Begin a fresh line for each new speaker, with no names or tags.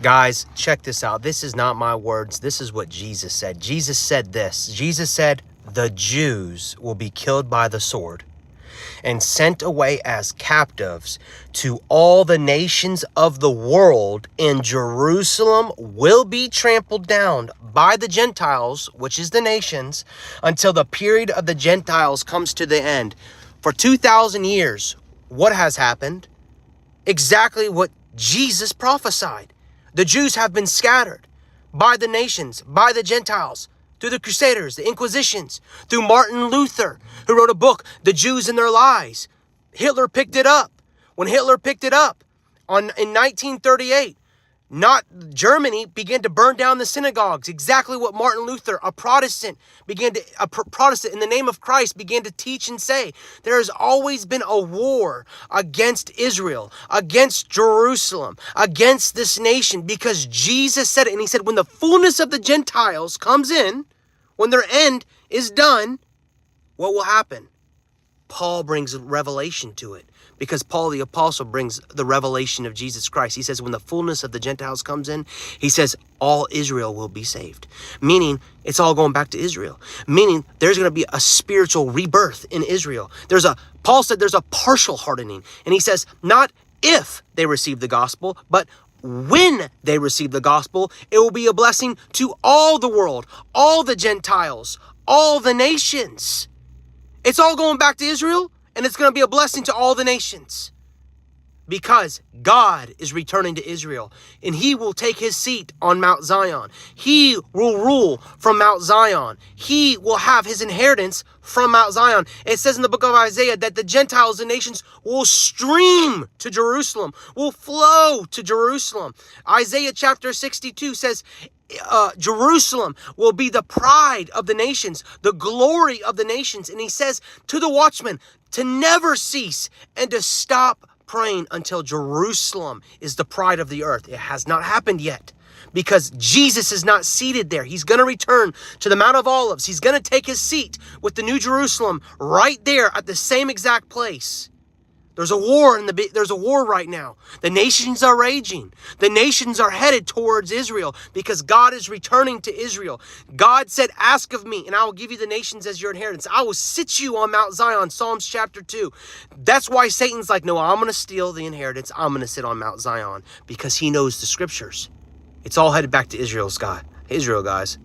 Guys, check this out. This is not my words. This is what Jesus said. Jesus said this. Jesus said, the Jews will be killed by the sword and sent away as captives to all the nations of the world, and Jerusalem will be trampled down by the Gentiles, which is the nations, until the period of the Gentiles comes to the end. For 2,000 years, what has happened? Exactly what Jesus prophesied. The Jews have been scattered by the nations, by the Gentiles, through the Crusaders, the Inquisitions, through Martin Luther, who wrote a book, The Jews and Their Lies. Hitler picked it up. When Hitler picked it up in 1938, Germany began to burn down the synagogues. Exactly what Martin Luther, a Protestant in the name of Christ, began to teach and say. There has always been a war against Israel, against Jerusalem, against this nation, because Jesus said it. And he said, when the fullness of the Gentiles comes in, when their end is done, what will happen? Paul brings revelation to it, because Paul the apostle brings the revelation of Jesus Christ. He says when the fullness of the Gentiles comes in, he says all Israel will be saved. Meaning it's all going back to Israel. Meaning there's going to be a spiritual rebirth in Israel. Paul said there's a partial hardening. And he says not if they receive the gospel, but when they receive the gospel, it will be a blessing to all the world, all the Gentiles, all the nations. It's all going back to Israel, and it's going to be a blessing to all the nations, because God is returning to Israel, and he will take his seat on Mount Zion. He will rule from Mount Zion. He will have his inheritance from Mount Zion. It says in the book of Isaiah that the Gentiles and nations will stream to Jerusalem, will flow to Jerusalem. Isaiah chapter 62 says, Jerusalem will be the pride of the nations, the glory of the nations. And he says to the watchman to never cease and to stop praying until Jerusalem is the pride of the earth. It has not happened yet, because Jesus is not seated there. He's going to return to the Mount of Olives. He's going to take his seat with the New Jerusalem right there at the same exact place. There's a war right now. The nations are raging. The nations are headed towards Israel because God is returning to Israel. God said, ask of me and I will give you the nations as your inheritance. I will sit you on Mount Zion, Psalms chapter 2. That's why Satan's like, no, I'm going to steal the inheritance. I'm going to sit on Mount Zion, because he knows the scriptures. It's all headed back to Israel, guys.